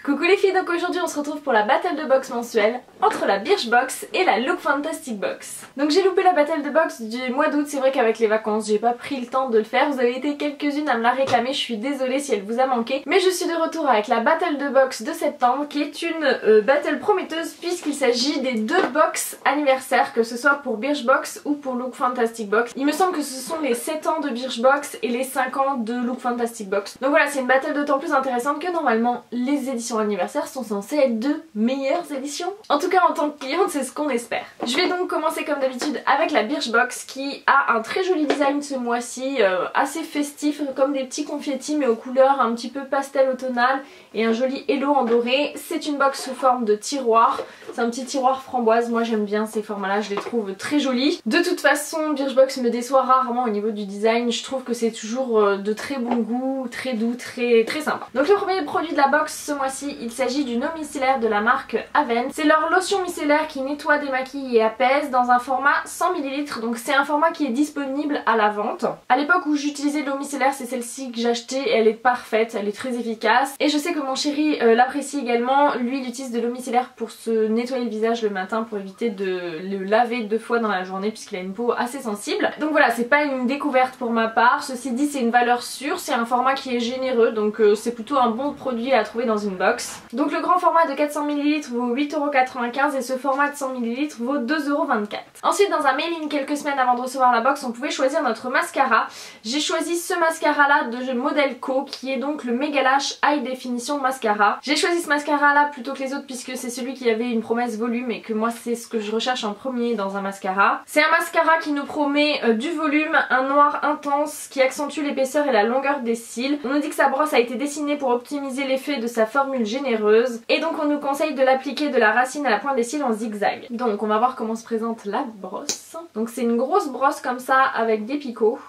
Coucou les filles, donc aujourd'hui on se retrouve pour la battle de box mensuelle entre la Birchbox et la Look Fantastic Box. Donc j'ai loupé la battle de box du mois d'août, c'est vrai qu'avec les vacances j'ai pas pris le temps de le faire, vous avez été quelques-unes à me la réclamer, je suis désolée si elle vous a manqué. Mais je suis de retour avec la battle de box de septembre qui est une battle prometteuse puisqu'il s'agit des deux box anniversaires, que ce soit pour Birchbox ou pour Look Fantastic Box. Il me semble que ce sont les 7 ans de Birchbox et les 5 ans de Look Fantastic Box. Donc voilà, c'est une battle d'autant plus intéressante que normalement les éditions anniversaires sont censées être de meilleures éditions. En tout cas en tant que cliente c'est ce qu'on espère. Je vais donc commencer comme d'habitude avec la Birchbox qui a un très joli design ce mois-ci, assez festif, comme des petits confettis mais aux couleurs un petit peu pastel automnal et un joli hello en doré. C'est une box sous forme de tiroir, c'est un petit tiroir framboise, moi j'aime bien ces formats là, je les trouve très jolis. De toute façon Birchbox me déçoit rarement au niveau du design, je trouve que c'est toujours de très bon goût, très doux, très sympa. Donc le premier produit de la box ce mois-ci, il s'agit d'une eau micellaire de la marque Aven. C'est leur lotion micellaire qui nettoie, démaquille et apaise dans un format 100 ml, donc c'est un format qui est disponible à la vente. À l'époque où j'utilisais l'eau micellaire, c'est celle-ci que j'achetais, elle est parfaite, elle est très efficace. Et je sais que mon chéri l'apprécie également, lui il utilise de l'eau micellaire pour se nettoyer le visage le matin pour éviter de le laver 2 fois dans la journée puisqu'il a une peau assez sensible. Donc voilà, c'est pas une découverte pour ma part, ceci dit c'est une valeur sûre, c'est un format qui est généreux, donc c'est plutôt un bon produit à trouver dans une box. Donc le grand format de 400 ml vaut 8,95€ et ce format de 100 ml vaut 2,24€. Ensuite dans un mailing quelques semaines avant de recevoir la box, on pouvait choisir notre mascara. J'ai choisi ce mascara là de Modelco qui est donc le Mega Lash High Definition Mascara. J'ai choisi ce mascara là plutôt que les autres puisque c'est celui qui avait une promesse volume et que moi c'est ce que je recherche en premier dans un mascara. C'est un mascara qui nous promet du volume, un noir intense qui accentue l'épaisseur et la longueur des cils. On nous dit que sa brosse a été dessinée pour optimiser l'effet de sa formule généreuse et donc on nous conseille de l'appliquer de la racine à la pointe des cils en zigzag. Donc on va voir comment se présente la brosse. Donc c'est une grosse brosse comme ça avec des picots.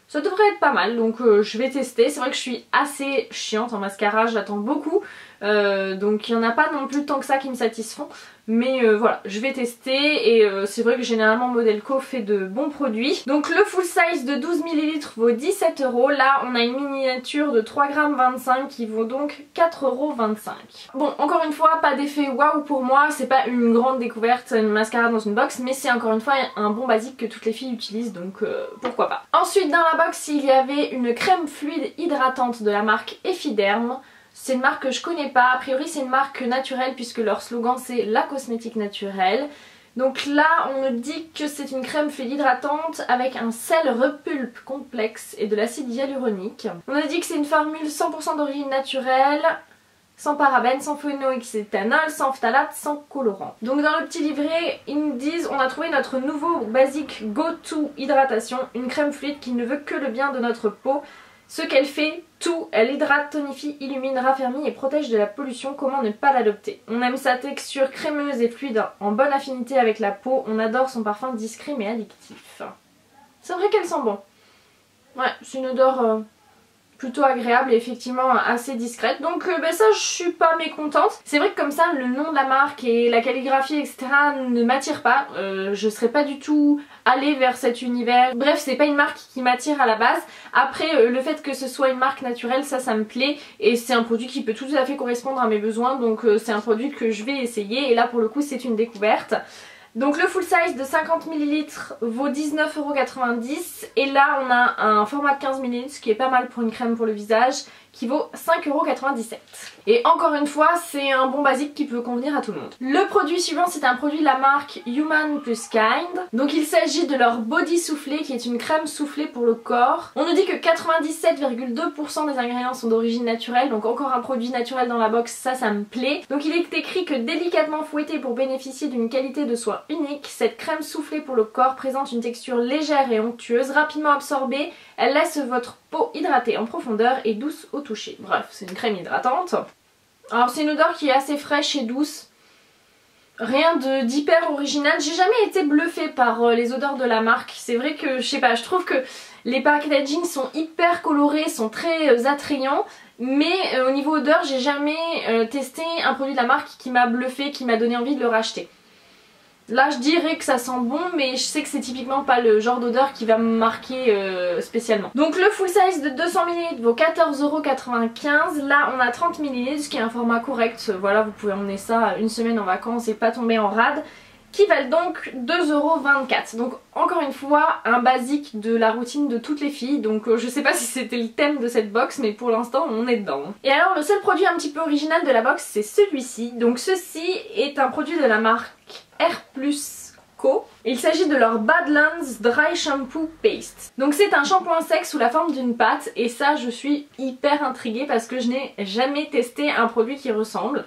Ça devrait être pas mal, donc je vais tester. C'est vrai que je suis assez chiante en mascara, j'attends beaucoup. Donc il n'y en a pas non plus tant que ça qui me satisfont. Mais voilà, je vais tester et c'est vrai que généralement Modelco fait de bons produits. Donc le full size de 12 ml vaut 17€. Là on a une miniature de 3,25 g qui vaut donc 4,25€. Bon, encore une fois, pas d'effet waouh pour moi, c'est pas une grande découverte, une mascara dans une box, mais c'est encore une fois un bon basique que toutes les filles utilisent, donc pourquoi pas. Ensuite dans la box il y avait une crème fluide hydratante de la marque Effiderm. C'est une marque que je connais pas, a priori c'est une marque naturelle puisque leur slogan c'est la cosmétique naturelle. Donc là on me dit que c'est une crème fluide hydratante avec un sel repulpe complexe et de l'acide hyaluronique. On me dit que c'est une formule 100% d'origine naturelle, sans parabènes, sans phénoxyéthanol, sans phtalate, sans colorant. Donc dans le petit livret, ils nous disent on a trouvé notre nouveau basique Go To Hydratation, une crème fluide qui ne veut que le bien de notre peau. Ce qu'elle fait, tout, elle hydrate, tonifie, illumine, raffermit et protège de la pollution, comment ne pas l'adopter. On aime sa texture crémeuse et fluide en bonne affinité avec la peau, on adore son parfum discret mais addictif. C'est vrai qu'elle sent bon. Ouais, c'est une odeur plutôt agréable et effectivement assez discrète, donc ça je suis pas mécontente. C'est vrai que comme ça le nom de la marque et la calligraphie etc ne m'attire pas, je serais pas du tout allée vers cet univers. Bref, c'est pas une marque qui m'attire à la base. Après le fait que ce soit une marque naturelle, ça me plaît et c'est un produit qui peut tout à fait correspondre à mes besoins, donc c'est un produit que je vais essayer et là pour le coup c'est une découverte. Donc le full size de 50 ml vaut 19,90€ et là on a un format de 15 ml, ce qui est pas mal pour une crème pour le visage, qui vaut 5,97€. Et encore une fois, c'est un bon basique qui peut convenir à tout le monde. Le produit suivant, c'est un produit de la marque Human Plus Kind. Donc il s'agit de leur Body Soufflé, qui est une crème soufflée pour le corps. On nous dit que 97,2% des ingrédients sont d'origine naturelle, donc encore un produit naturel dans la box, ça me plaît. Donc il est écrit que délicatement fouettée pour bénéficier d'une qualité de soie unique, cette crème soufflée pour le corps présente une texture légère et onctueuse, rapidement absorbée, elle laisse votre peau hydratée en profondeur et douce au toucher. Bref, c'est une crème hydratante. Alors c'est une odeur qui est assez fraîche et douce. Rien d'hyper original. J'ai jamais été bluffée par les odeurs de la marque. C'est vrai que, je sais pas, je trouve que les packaging sont hyper colorés, sont très attrayants. Mais au niveau odeur, j'ai jamais testé un produit de la marque qui m'a bluffé, qui m'a donné envie de le racheter. Là je dirais que ça sent bon, mais je sais que c'est typiquement pas le genre d'odeur qui va me marquer spécialement. Donc le full size de 200 ml vaut 14,95 €. Là on a 30 ml, ce qui est un format correct. Voilà, vous pouvez emmener ça une semaine en vacances et pas tomber en rade. Qui valent donc 2,24 €. Donc encore une fois un basique de la routine de toutes les filles. Donc je sais pas si c'était le thème de cette box, mais pour l'instant on est dedans. Et alors le seul produit un petit peu original de la box, c'est celui-ci. Donc ceci est un produit de la marque R+ Co. Il s'agit de leur Badlands Dry Shampoo Paste. Donc c'est un shampoing sec sous la forme d'une pâte, et ça je suis hyper intriguée parce que je n'ai jamais testé un produit qui ressemble.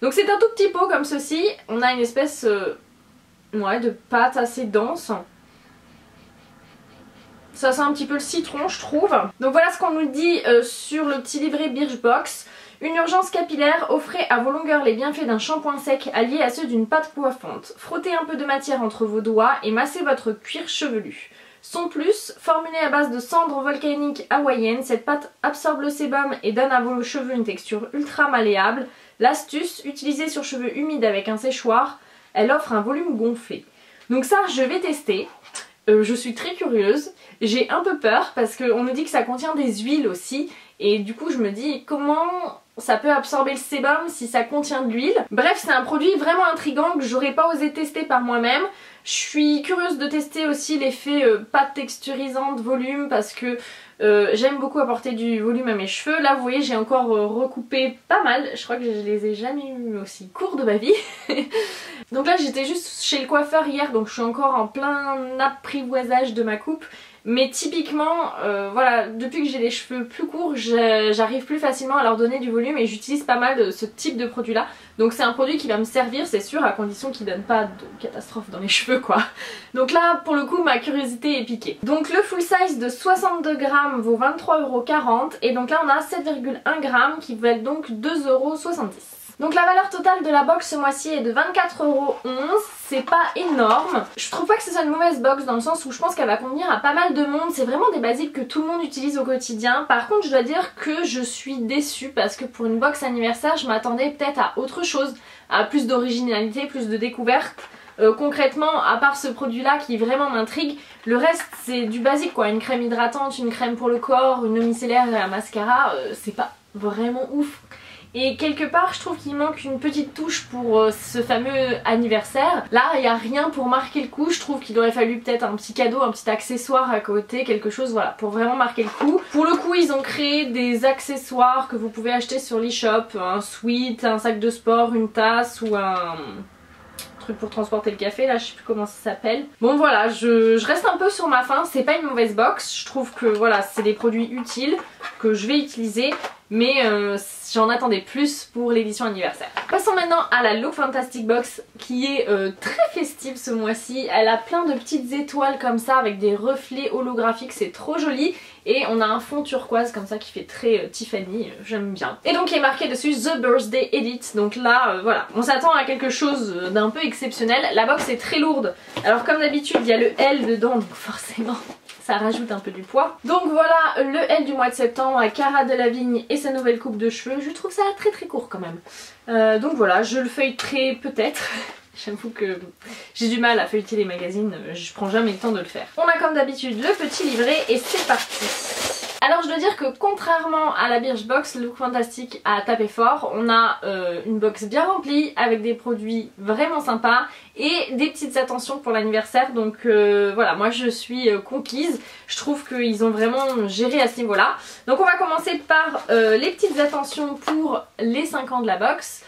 Donc c'est un tout petit pot comme ceci, on a une espèce de pâte assez dense. Ça sent un petit peu le citron je trouve. Donc voilà ce qu'on nous dit sur le petit livret Birchbox. Une urgence capillaire, offrez à vos longueurs les bienfaits d'un shampoing sec alliés à ceux d'une pâte coiffante. Frottez un peu de matière entre vos doigts et massez votre cuir chevelu. Son plus, formulée à base de cendres volcaniques hawaïennes, cette pâte absorbe le sébum et donne à vos cheveux une texture ultra malléable. L'astuce, utilisée sur cheveux humides avec un séchoir, elle offre un volume gonflé. Donc ça, je vais tester. Je suis très curieuse. J'ai un peu peur parce qu'on nous dit que ça contient des huiles aussi. Et du coup, je me dis comment ça peut absorber le sébum si ça contient de l'huile. Bref, c'est un produit vraiment intriguant que j'aurais pas osé tester par moi-même. Je suis curieuse de tester aussi l'effet pâte texturisante, volume, parce que j'aime beaucoup apporter du volume à mes cheveux. Là vous voyez j'ai encore recoupé pas mal, je crois que je les ai jamais eu aussi courts de ma vie. Donc là j'étais juste chez le coiffeur hier, donc je suis encore en plein apprivoisage de ma coupe. Mais typiquement, voilà, depuis que j'ai les cheveux plus courts, j'arrive plus facilement à leur donner du volume et j'utilise pas mal de ce type de produit là. Donc c'est un produit qui va me servir, c'est sûr, à condition qu'il donne pas de catastrophe dans les cheveux quoi. Donc là, pour le coup, ma curiosité est piquée. Donc le full size de 62 grammes vaut 23,40 € et donc là on a 7,1 grammes qui valent donc 2,70 €. Donc la valeur totale de la box ce mois-ci est de 24,11 €, c'est pas énorme. Je trouve pas que ce soit une mauvaise box dans le sens où je pense qu'elle va convenir à pas mal de monde. C'est vraiment des basiques que tout le monde utilise au quotidien. Par contre je dois dire que je suis déçue parce que pour une box anniversaire je m'attendais peut-être à autre chose, à plus d'originalité, plus de découverte. Concrètement, à part ce produit là qui vraiment m'intrigue, le reste c'est du basique quoi, une crème hydratante, une crème pour le corps, une eau micellaire et un mascara, c'est pas vraiment ouf. Et quelque part je trouve qu'il manque une petite touche pour ce fameux anniversaire. Là il n'y a rien pour marquer le coup, je trouve qu'il aurait fallu peut-être un petit cadeau, un petit accessoire à côté, quelque chose voilà pour vraiment marquer le coup. Pour le coup ils ont créé des accessoires que vous pouvez acheter sur l'e-shop, un sweat, un sac de sport, une tasse ou un truc pour transporter le café, là je sais plus comment ça s'appelle. Bon voilà, je reste un peu sur ma faim, c'est pas une mauvaise box, je trouve que voilà c'est des produits utiles que je vais utiliser. Mais j'en attendais plus pour l'édition anniversaire. Passons maintenant à la Look Fantastic Box qui est très festive ce mois-ci. Elle a plein de petites étoiles comme ça avec des reflets holographiques, c'est trop joli. Et on a un fond turquoise comme ça qui fait très Tiffany, j'aime bien. Et donc il est marqué dessus The Birthday Edit. Donc là voilà, on s'attend à quelque chose d'un peu exceptionnel. La box est très lourde. Alors comme d'habitude il y a le L dedans donc forcément ça rajoute un peu du poids. Donc voilà le L du mois de septembre à Cara Delevingne et sa nouvelle coupe de cheveux. Je trouve ça très très court quand même. Donc voilà, je le feuilleterai peut-être. J'avoue que j'ai du mal à feuilleter les magazines, je prends jamais le temps de le faire. On a comme d'habitude le petit livret et c'est parti. Alors je dois dire que contrairement à la Birchbox, Look Fantastic a tapé fort. On a une box bien remplie avec des produits vraiment sympas et des petites attentions pour l'anniversaire. Donc voilà, moi je suis conquise. Je trouve qu'ils ont vraiment géré à ce niveau là. Donc on va commencer par les petites attentions pour les 5 ans de la box.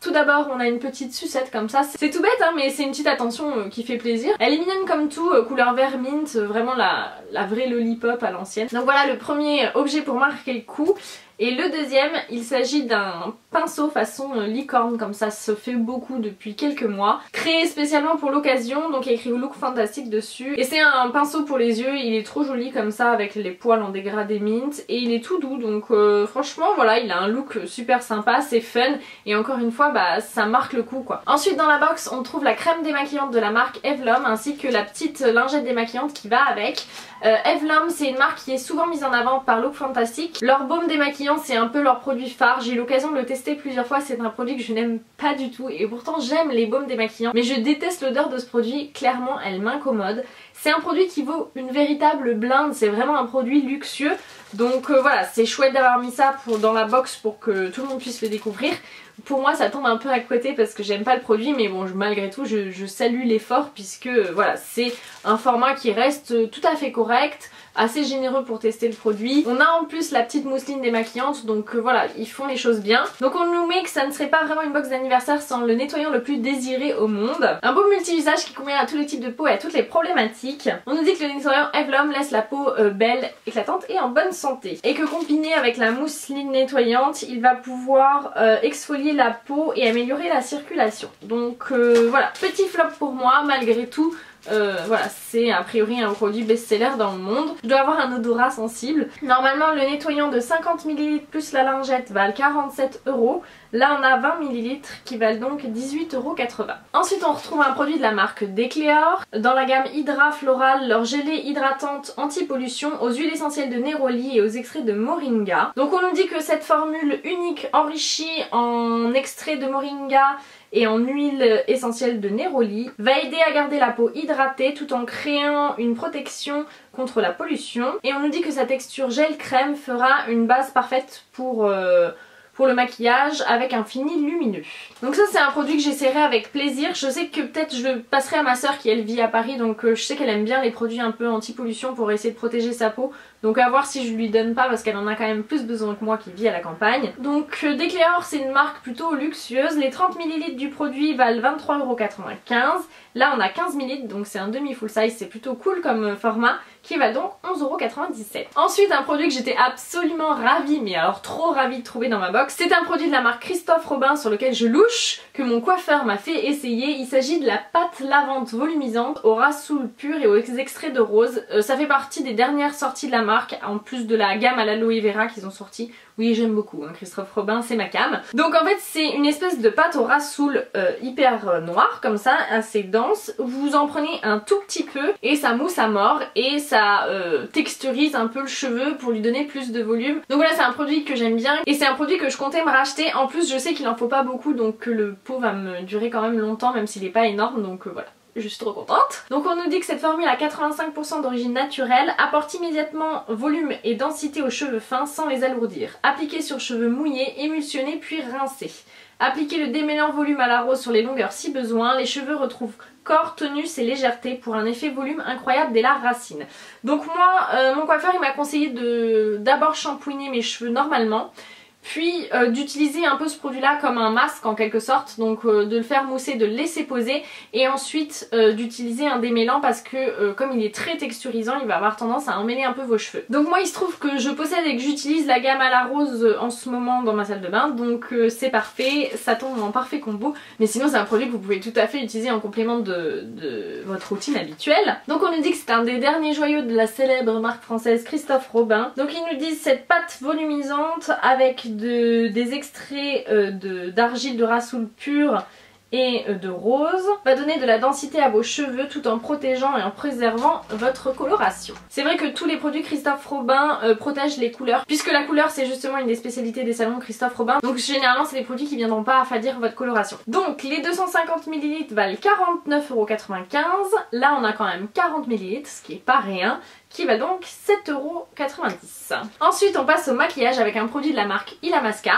Tout d'abord on a une petite sucette comme ça, c'est tout bête hein, mais c'est une petite attention qui fait plaisir. Elle est mignonne comme tout, couleur vert mint, vraiment la vraie lollipop à l'ancienne. Donc voilà le premier objet pour marquer le coup. Et le deuxième, il s'agit d'un pinceau façon licorne, comme ça se fait beaucoup depuis quelques mois. Créé spécialement pour l'occasion, donc il y a écrit Look Fantastic dessus. Et c'est un pinceau pour les yeux, il est trop joli comme ça avec les poils en dégradé mint. Et il est tout doux, donc franchement voilà, il a un look super sympa, c'est fun. Et encore une fois, bah ça marque le coup quoi. Ensuite dans la box, on trouve la crème démaquillante de la marque Evlum, ainsi que la petite lingette démaquillante qui va avec. Evlum c'est une marque qui est souvent mise en avant par Look Fantastic. Leur baume démaquillant Démaquillant, c'est un peu leur produit phare. J'ai eu l'occasion de le tester plusieurs fois, c'est un produit que je n'aime pas du tout et pourtant j'aime les baumes démaquillants. Mais je déteste l'odeur de ce produit, clairement elle m'incommode. C'est un produit qui vaut une véritable blinde, c'est vraiment un produit luxueux. Donc voilà, c'est chouette d'avoir mis ça dans la box pour que tout le monde puisse le découvrir. Pour moi ça tombe un peu à côté parce que j'aime pas le produit, mais bon malgré tout je salue l'effort puisque voilà, c'est un format qui reste tout à fait correct, assez généreux pour tester le produit. On a en plus la petite mousseline démaquillante, donc voilà, ils font les choses bien. Donc on nous met que ça ne serait pas vraiment une box d'anniversaire sans le nettoyant le plus désiré au monde. Un beau multi-usage qui convient à tous les types de peau et à toutes les problématiques. On nous dit que le nettoyant Evlom laisse la peau belle, éclatante et en bonne santé. Et que combiné avec la mousseline nettoyante, il va pouvoir exfolier la peau et améliorer la circulation. Donc voilà, petit flop pour moi malgré tout. Voilà, c'est a priori un produit best-seller dans le monde. Je dois avoir un odorat sensible. Normalement le nettoyant de 50 ml plus la lingette valent 47 €. Là on a 20 ml qui valent donc 18,80 €. Ensuite on retrouve un produit de la marque Decléor. Dans la gamme Hydra Floral, leur gelée hydratante anti-pollution aux huiles essentielles de néroli et aux extraits de moringa. Donc on nous dit que cette formule unique enrichie en extrait de moringa et en huile essentielle de néroli va aider à garder la peau hydratée tout en créant une protection contre la pollution. Et on nous dit que sa texture gel crème fera une base parfaite pour le maquillage avec un fini lumineux. Donc ça c'est un produit que j'essaierai avec plaisir. Je sais que peut-être je le passerai à ma soeur qui elle vit à Paris, donc je sais qu'elle aime bien les produits un peu anti-pollution pour essayer de protéger sa peau. Donc à voir si je lui donne pas parce qu'elle en a quand même plus besoin que moi qui vit à la campagne. Donc Decléor c'est une marque plutôt luxueuse. Les 30 ml du produit valent 23,95 €. Là on a 15 ml donc c'est un demi full size, c'est plutôt cool comme format, qui valent donc 11,97 €. Ensuite un produit que j'étais absolument ravie, mais alors trop ravie de trouver dans ma box. C'est un produit de la marque Christophe Robin sur lequel je louche, que mon coiffeur m'a fait essayer. Il s'agit de la pâte lavante volumisante au rassoul pur et aux extraits de rose. Ça fait partie des dernières sorties de la marque, en plus de la gamme à l'aloe vera qu'ils ont sorti. Oui j'aime beaucoup, hein, Christophe Robin c'est ma cam. Donc en fait c'est une espèce de pâte au rassoul hyper noire comme ça, assez dense. Vous en prenez un tout petit peu et ça mousse à mort et ça texturise un peu le cheveu pour lui donner plus de volume. Donc voilà, c'est un produit que j'aime bien et c'est un produit que je comptais me racheter. En plus je sais qu'il en faut pas beaucoup, donc que le pot va me durer quand même longtemps même s'il est pas énorme, donc voilà. Je suis trop contente. Donc on nous dit que cette formule à 85% d'origine naturelle apporte immédiatement volume et densité aux cheveux fins sans les alourdir. Appliqué sur cheveux mouillés, émulsionné puis rincé. Appliquez le démêlant volume à la rose sur les longueurs si besoin. Les cheveux retrouvent corps, tonus et légèreté pour un effet volume incroyable dès la racine. Donc moi, mon coiffeur il m'a conseillé de d'abord shampouiner mes cheveux normalement, puis d'utiliser un peu ce produit là comme un masque en quelque sorte, donc de le faire mousser, de le laisser poser et ensuite d'utiliser un démêlant parce que comme il est très texturisant il va avoir tendance à emmêler un peu vos cheveux. Donc moi il se trouve que je possède et que j'utilise la gamme à la rose en ce moment dans ma salle de bain, donc c'est parfait, ça tombe en parfait combo, mais sinon c'est un produit que vous pouvez tout à fait utiliser en complément de votre routine habituelle. Donc on nous dit que c'est un des derniers joyaux de la célèbre marque française Christophe Robin. Donc ils nous disent cette pâte volumisante avec des extraits d'argile de rassoul pur et de rose va donner de la densité à vos cheveux tout en protégeant et en préservant votre coloration. C'est vrai que tous les produits Christophe Robin protègent les couleurs, puisque la couleur c'est justement une des spécialités des salons Christophe Robin, donc généralement c'est des produits qui viendront pas affadir votre coloration. Donc les 250 ml valent 49,95 €. Là on a quand même 40 ml, ce qui est pas rien, qui va donc 7,90 €. Ensuite on passe au maquillage avec un produit de la marque Illamasqua.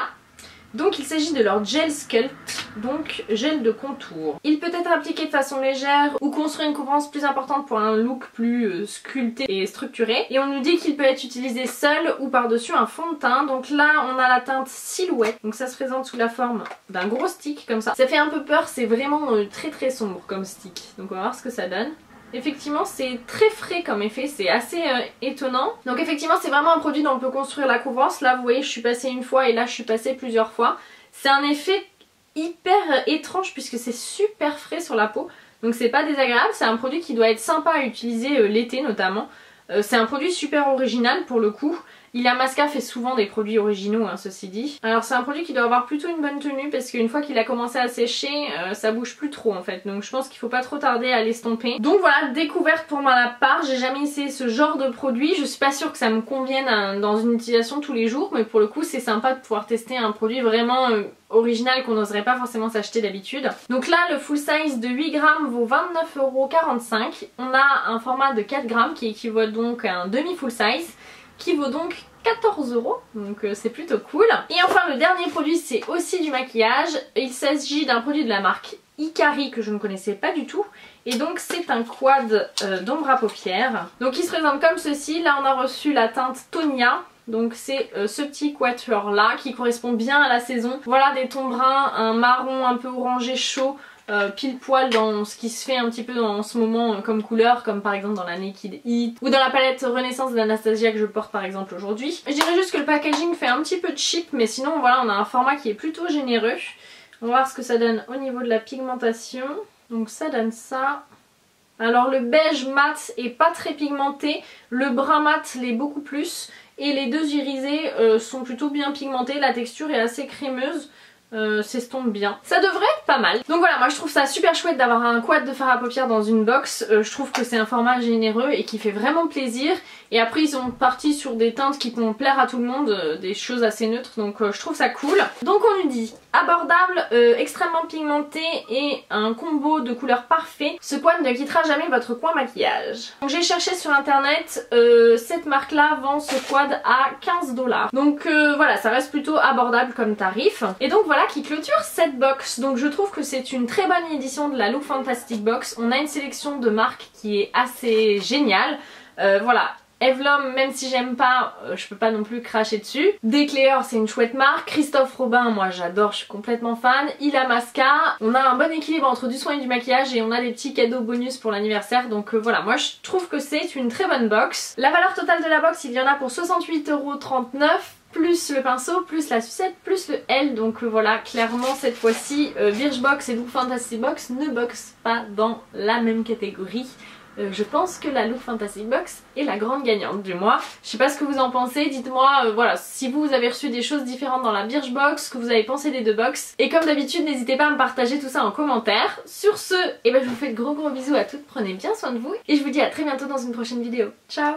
Donc il s'agit de leur gel sculpt, donc gel de contour. Il peut être appliqué de façon légère ou construire une couvrance plus importante pour un look plus sculpté et structuré. Et on nous dit qu'il peut être utilisé seul ou par-dessus un fond de teint. Donc là on a la teinte silhouette, donc ça se présente sous la forme d'un gros stick comme ça. Ça fait un peu peur, c'est vraiment très sombre comme stick. Donc on va voir ce que ça donne. Effectivement c'est très frais comme effet, c'est assez étonnant. Donc effectivement c'est vraiment un produit dont on peut construire la couvrance. Là vous voyez je suis passée une fois et là je suis passée plusieurs fois. C'est un effet hyper étrange puisque c'est super frais sur la peau. Donc c'est pas désagréable, c'est un produit qui doit être sympa à utiliser l'été notamment. C'est un produit super original pour le coup. Illamasqua fait souvent des produits originaux, hein, ceci dit. Alors c'est un produit qui doit avoir plutôt une bonne tenue parce qu'une fois qu'il a commencé à sécher, ça bouge plus trop en fait. Donc je pense qu'il faut pas trop tarder à l'estomper. Donc voilà, découverte pour ma part. J'ai jamais essayé ce genre de produit. Je suis pas sûre que ça me convienne dans une utilisation tous les jours, mais pour le coup c'est sympa de pouvoir tester un produit vraiment original qu'on n'oserait pas forcément s'acheter d'habitude. Donc là le full size de 8 grammes vaut 29,45 €. On a un format de 4 grammes qui équivaut donc à un demi full size qui vaut donc 14 €, donc c'est plutôt cool. Et enfin le dernier produit c'est aussi du maquillage. Il s'agit d'un produit de la marque Hikari que je ne connaissais pas du tout. Et donc c'est un quad d'ombre à paupières. Donc il se présente comme ceci. Là on a reçu la teinte Tonia. Donc c'est ce petit quatuor là qui correspond bien à la saison. Voilà des tons bruns, un marron un peu orangé chaud. Pile poil dans ce qui se fait un petit peu en ce moment comme couleur, comme par exemple dans la Naked Heat ou dans la palette Renaissance d'Anastasia que je porte par exemple aujourd'hui. Je dirais juste que le packaging fait un petit peu cheap, mais sinon voilà, on a un format qui est plutôt généreux. On va voir ce que ça donne au niveau de la pigmentation. Donc ça donne ça. Alors le beige mat est pas très pigmenté, le brun mat l'est beaucoup plus et les deux irisés sont plutôt bien pigmentés, la texture est assez crémeuse. S'estompe bien. Ça devrait être pas mal. Donc voilà, moi je trouve ça super chouette d'avoir un quad de fard à paupières dans une box. Je trouve que c'est un format généreux et qui fait vraiment plaisir. Et après ils sont partis sur des teintes qui vont plaire à tout le monde, des choses assez neutres, donc je trouve ça cool. Donc on nous dit abordable, extrêmement pigmenté et un combo de couleurs parfait. Ce quad ne quittera jamais votre coin maquillage. Donc j'ai cherché sur internet, cette marque là vend ce quad à 15 $. Donc voilà, ça reste plutôt abordable comme tarif. Et donc voilà qui clôture cette box. Donc je trouve que c'est une très bonne édition de la Look Fantastic Box. On a une sélection de marques qui est assez géniale. Voilà. Evlom, même si j'aime pas, je peux pas non plus cracher dessus. Declear, c'est une chouette marque. Christophe Robin, moi j'adore, je suis complètement fan. Illamasqua, on a un bon équilibre entre du soin et du maquillage et on a des petits cadeaux bonus pour l'anniversaire. Donc voilà, moi je trouve que c'est une très bonne box. La valeur totale de la box, il y en a pour 68,39 € plus le pinceau, plus la sucette, plus le L. Donc voilà, clairement cette fois-ci, Birchbox et Look Fantastic Box ne boxent pas dans la même catégorie. Je pense que la Look Fantastic Box est la grande gagnante du mois. Je sais pas ce que vous en pensez, dites-moi voilà, si vous avez reçu des choses différentes dans la Birchbox, ce que vous avez pensé des deux box. Et comme d'habitude, n'hésitez pas à me partager tout ça en commentaire. Sur ce, je vous fais de gros bisous à toutes, prenez bien soin de vous et je vous dis à très bientôt dans une prochaine vidéo. Ciao!